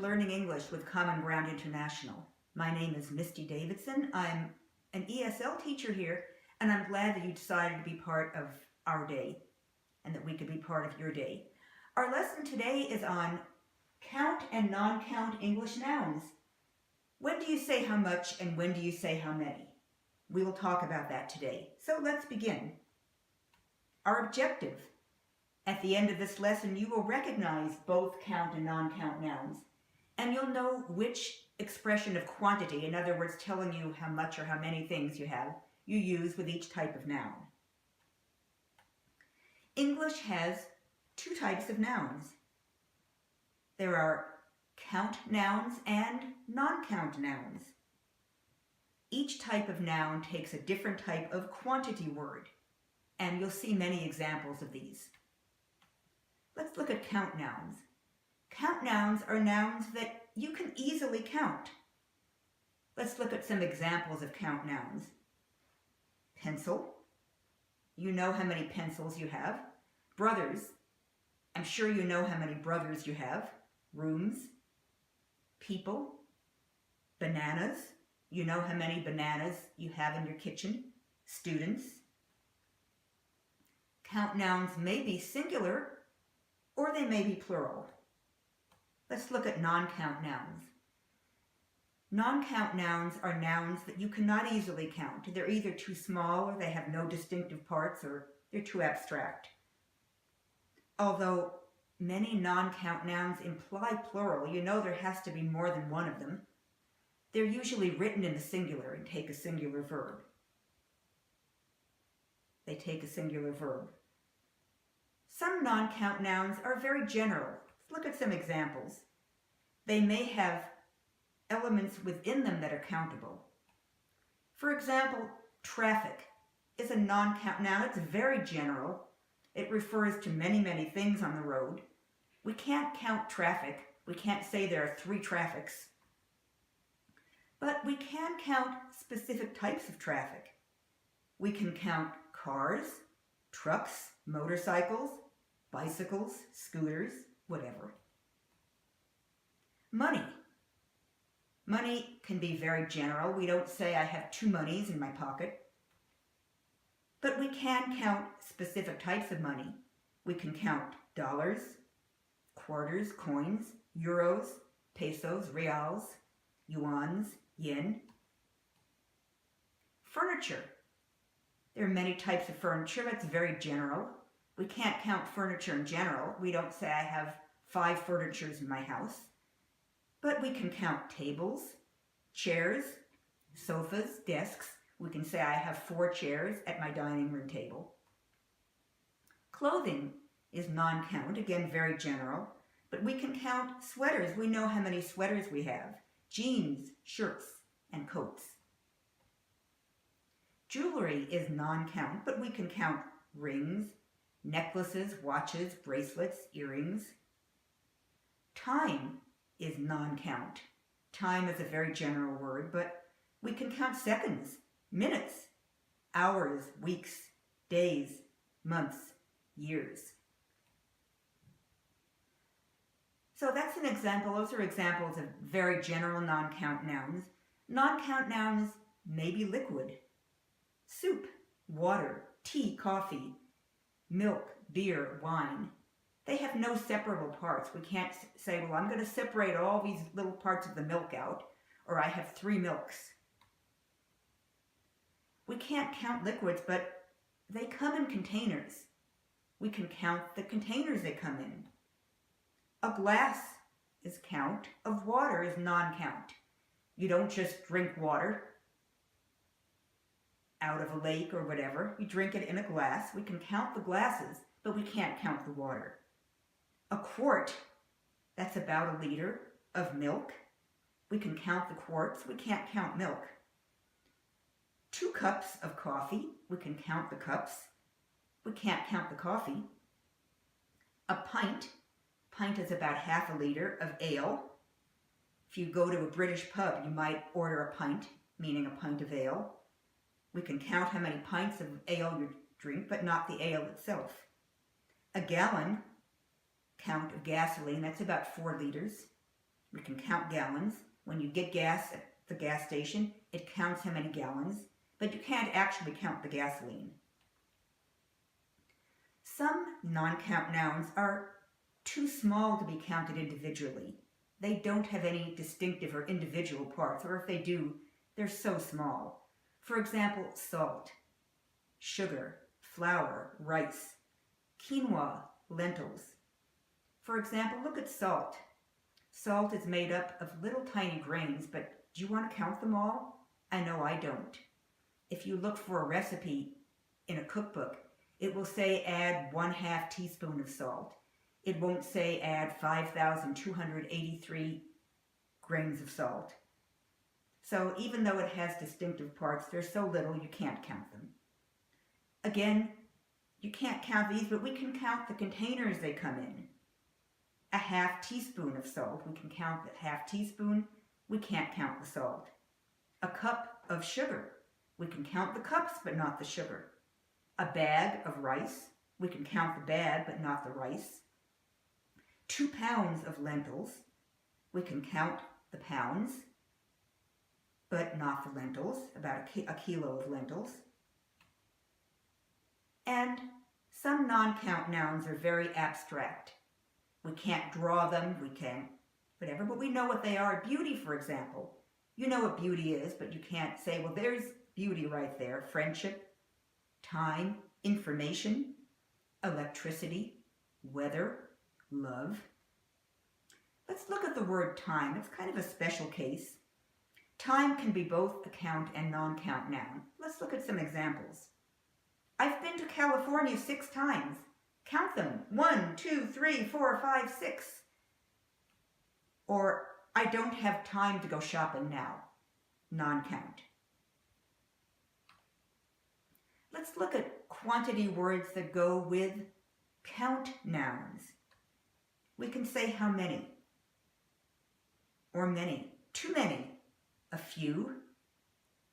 Learning English with Common Ground International. My name is Misty Davidson. I'm an ESL teacher here, and I'm glad that you decided to be part of our day and that we could be part of your day. Our lesson today is on count and non-count English nouns. When do you say how much and when do you say how many? We will talk about that today. So let's begin. Our objective. At the end of this lesson, you will recognize both count and non-count nouns, and you'll know which expression of quantity, in other words, telling you how much or how many things you have, you use with each type of noun. English has two types of nouns. There are count nouns and non-count nouns. Each type of noun takes a different type of quantity word, and you'll see many examples of these. Let's look at count nouns. Count nouns are nouns that you can easily count. Let's look at some examples of count nouns. Pencil. You know how many pencils you have. Brothers. I'm sure you know how many brothers you have. Rooms. People. Bananas. You know how many bananas you have in your kitchen. Students. Count nouns may be singular or they may be plural. Let's look at non-count nouns. Non-count nouns are nouns that you cannot easily count. They're either too small or they have no distinctive parts or they're too abstract. Although many non-count nouns imply plural, you know there has to be more than one of them. They're usually written in the singular and take a singular verb. They take a singular verb. Some non-count nouns are very general. Let's look at some examples. They may have elements within them that are countable. For example, traffic is a non-count noun. It's very general. It refers to many, many things on the road. We can't count traffic. We can't say there are 3 traffics. But we can count specific types of traffic. We can count cars, trucks, motorcycles, bicycles, scooters, whatever. Money. Money can be very general. We don't say I have 2 monies in my pocket. But we can count specific types of money. We can count dollars, quarters, coins, euros, pesos, reals, yuans, yen. Furniture. There are many types of furniture. That's very general. We can't count furniture in general. We don't say I have 5 furnitures in my house. But we can count tables, chairs, sofas, desks. We can say I have 4 chairs at my dining room table. Clothing is non-count, again very general. But we can count sweaters. We know how many sweaters we have. Jeans, shirts, and coats. Jewelry is non-count, but we can count rings, necklaces, watches, bracelets, earrings. Time is non-count. Time is a very general word, but we can count seconds, minutes, hours, weeks, days, months, years. So that's an example. Those are examples of very general non-count nouns. Non-count nouns may be liquid. Soup, water, tea, coffee, milk, beer, wine. They have no separable parts. We can't say, well, I'm going to separate all these little parts of the milk out, or I have 3 milks. We can't count liquids, but they come in containers. We can count the containers they come in. A glass is count. Of water is non-count. You don't just drink water out of a lake or whatever. You drink it in a glass. We can count the glasses, but we can't count the water. A quart, that's about a liter of milk. We can count the quarts. We can't count milk. 2 cups of coffee. We can count the cups. We can't count the coffee. A pint. Pint is about half a liter of ale. If you go to a British pub, you might order a pint, meaning a pint of ale. We can count how many pints of ale you drink, but not the ale itself. A gallon, count of gasoline, that's about 4 liters. We can count gallons. When you get gas at the gas station, it counts how many gallons, but you can't actually count the gasoline. Some non-count nouns are too small to be counted individually. They don't have any distinctive or individual parts, or if they do, they're so small. For example, salt, sugar, flour, rice, quinoa, lentils. For example, look at salt. Salt is made up of little tiny grains, but do you want to count them all? I know I don't. If you look for a recipe in a cookbook, it will say add 1/2 teaspoon of salt. It won't say add 5,283 grains of salt. So even though it has distinctive parts, they're so little you can't count them. Again, you can't count these, but we can count the containers they come in. A 1/2 teaspoon of salt, we can count the 1/2 teaspoon, we can't count the salt. A cup of sugar, we can count the cups but not the sugar. A bag of rice, we can count the bag but not the rice. 2 pounds of lentils, we can count the pounds but not the lentils, about a kilo of lentils. And some non-count nouns are very abstract. We can't draw them, we can't whatever, but we know what they are. Beauty, for example. You know what beauty is, but you can't say, well, there's beauty right there. Friendship, time, information, electricity, weather, love. Let's look at the word time. It's kind of a special case. Time can be both a count and non-count noun. Let's look at some examples. I've been to California 6 times. Count them. 1, 2, 3, 4, 5, 6. Or, I don't have time to go shopping now. Non-count. Let's look at quantity words that go with count nouns. We can say how many, or many, too many, a few,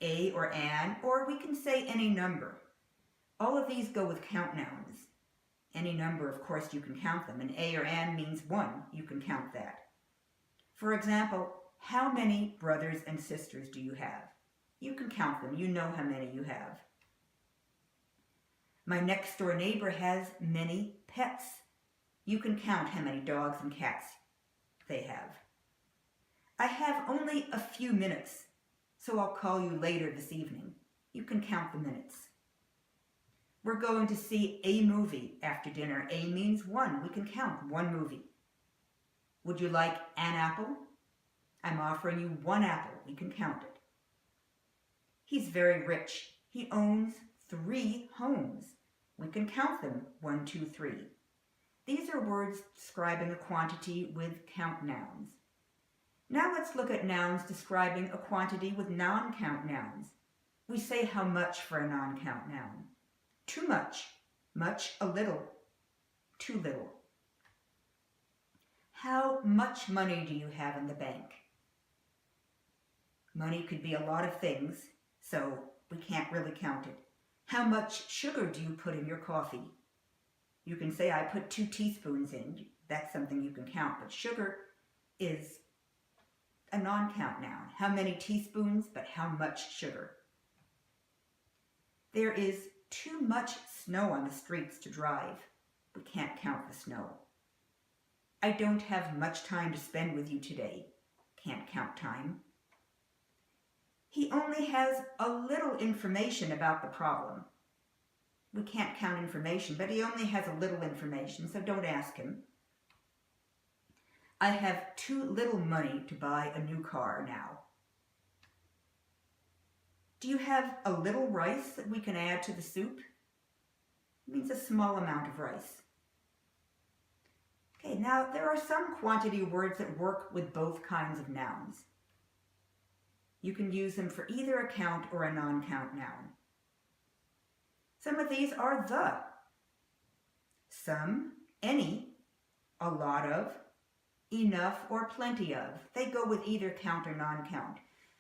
a or an, or we can say any number. All of these go with count nouns. Any number, of course, you can count them. An a or an means 1. You can count that. For example, how many brothers and sisters do you have? You can count them. You know how many you have. My next door neighbor has many pets. You can count how many dogs and cats they have. I have only a few minutes, so I'll call you later this evening. You can count the minutes. We're going to see a movie after dinner. A means 1. We can count 1 movie. Would you like an apple? I'm offering you 1 apple. We can count it. He's very rich. He owns 3 homes. We can count them. 1, 2, 3. These are words describing a quantity with count nouns. Now let's look at nouns describing a quantity with non-count nouns. We say how much for a non-count noun. Too much, a little, too little. How much money do you have in the bank? Money could be a lot of things, so we can't really count it. How much sugar do you put in your coffee? You can say, I put 2 teaspoons in. That's something you can count, but sugar is a non-count noun. How many teaspoons, but how much sugar? There is too much snow on the streets to drive. We can't count the snow. I don't have much time to spend with you today. Can't count time. He only has a little information about the problem. We can't count information, but he only has a little information, so don't ask him. I have too little money to buy a new car now. Do you have a little rice that we can add to the soup? It means a small amount of rice. Okay, now there are some quantity words that work with both kinds of nouns. You can use them for either a count or a non-count noun. Some of these are the, some, any, a lot of, enough, or plenty of. They go with either count or non-count.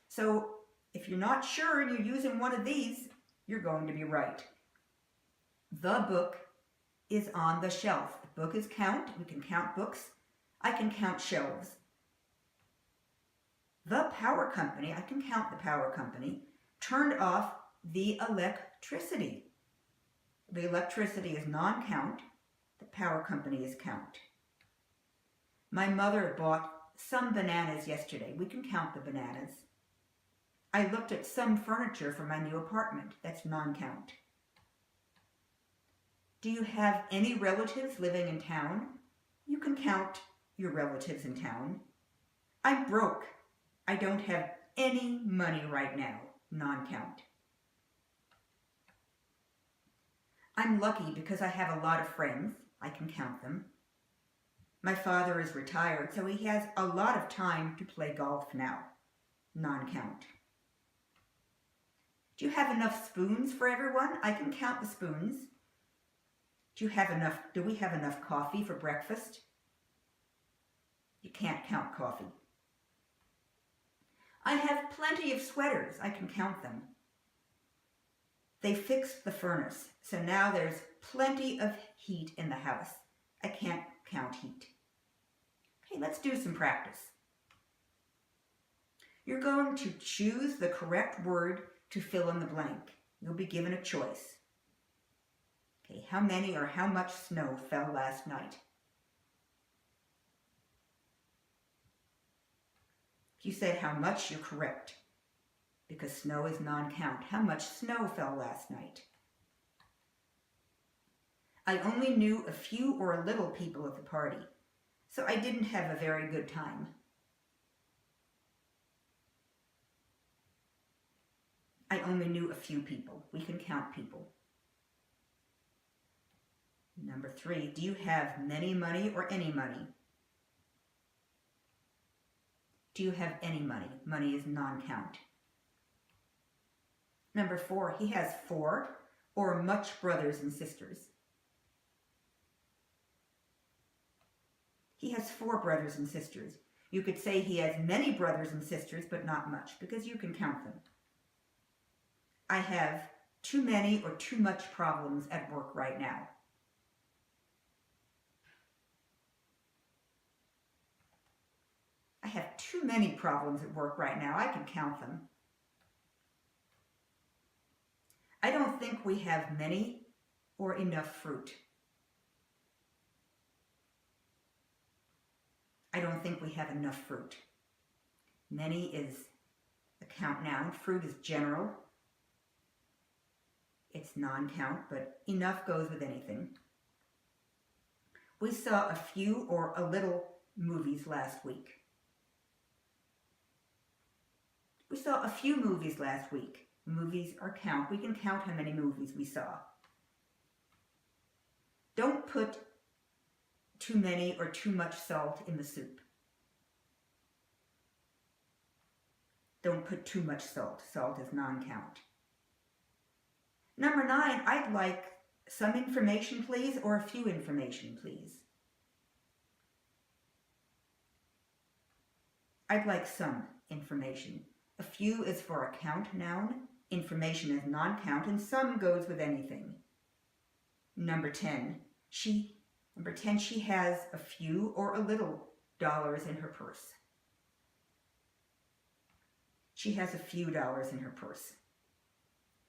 So if you're not sure and you're using one of these, you're going to be right. The book is on the shelf. The book is count. We can count books. I can count shelves. The power company, I can count the power company, turned off the electricity. The electricity is non-count. The power company is count. My mother bought some bananas yesterday. We can count the bananas. I looked at some furniture for my new apartment. That's non-count. Do you have any relatives living in town? You can count your relatives in town. I'm broke. I don't have any money right now. Non-count. I'm lucky because I have a lot of friends. I can count them. My father is retired, so he has a lot of time to play golf now. Non-count. Do you have enough spoons for everyone? I can count the spoons. Do we have enough coffee for breakfast? You can't count coffee. I have plenty of sweaters. I can count them. They fixed the furnace, so now there's plenty of heat in the house. I can't count heat. Okay, let's do some practice. You're going to choose the correct word to fill in the blank. You'll be given a choice. Okay, how many or how much snow fell last night? If you said how much, you're correct, because snow is non-count. How much snow fell last night? I only knew a few or a little people at the party, so I didn't have a very good time. I only knew a few people. We can count people. Number 3, do you have many money or any money? Do you have any money? Money is non-count. Number 4, he has 4 or much brothers and sisters. He has 4 brothers and sisters. You could say he has many brothers and sisters, but not much, because you can count them. I have too many or too much problems at work right now. I have too many problems at work right now. I can count them. I don't think we have many or enough fruit. I don't think we have enough fruit. Many is a count noun. Fruit is general. It's non-count, but enough goes with anything. We saw a few or a little movies last week. We saw a few movies last week. Movies are count. We can count how many movies we saw. Don't put too many or too much salt in the soup. Don't put too much salt. Salt is non-count. Number 9, I'd like some information, please, or a few information, please. I'd like some information. A few is for a count noun. Information is non-count, and some goes with anything. Number 10, she has a few or a little dollars in her purse. She has a few dollars in her purse.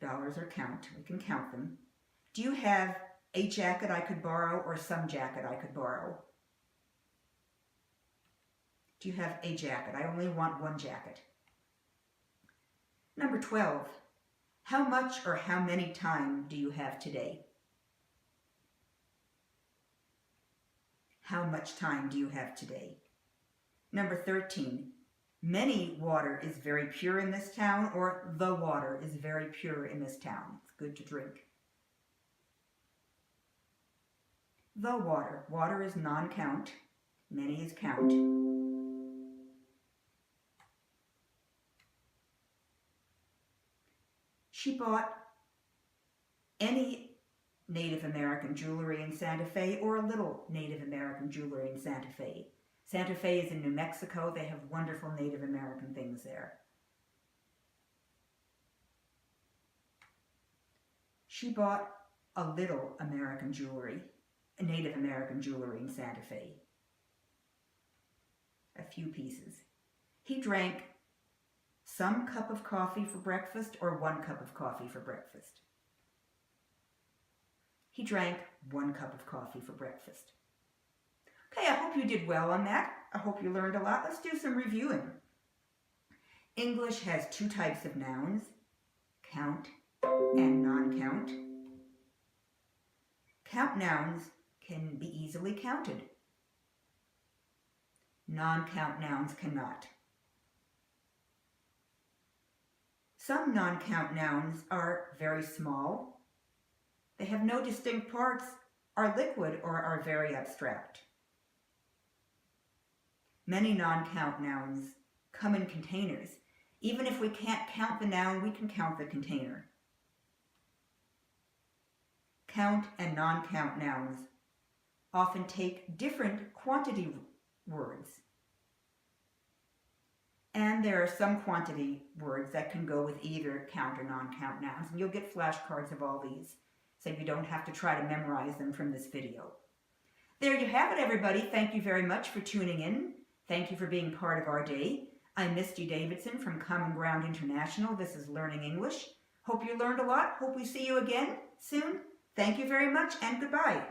Dollars are count. We can count them. Do you have a jacket I could borrow or some jacket I could borrow? Do you have a jacket? I only want one jacket. Number 12, how much or how many time do you have today? How much time do you have today? Number 13, many water is very pure in this town, or the water is very pure in this town. It's good to drink. The water. Water is non-count. Many is count. She bought any Native American jewelry in Santa Fe or a little Native American jewelry in Santa Fe. Santa Fe is in New Mexico. They have wonderful Native American things there. She bought a little American jewelry, a Native American jewelry in Santa Fe. A few pieces. He drank some cup of coffee for breakfast or 1 cup of coffee for breakfast? He drank 1 cup of coffee for breakfast. Okay, I hope you did well on that. I hope you learned a lot. Let's do some reviewing. English has 2 types of nouns, count and non-count. Count nouns can be easily counted. Non-count nouns cannot. Some non-count nouns are very small. They have no distinct parts, are liquid, or are very abstract. Many non-count nouns come in containers. Even if we can't count the noun, we can count the container. Count and non-count nouns often take different quantity words. And there are some quantity words that can go with either count or non-count nouns. And you'll get flashcards of all these, so you don't have to try to memorize them from this video. There you have it, everybody. Thank you very much for tuning in. Thank you for being part of our day. I'm Misty Davidson from Common Ground International. This is Learning English. Hope you learned a lot. Hope we see you again soon. Thank you very much and goodbye.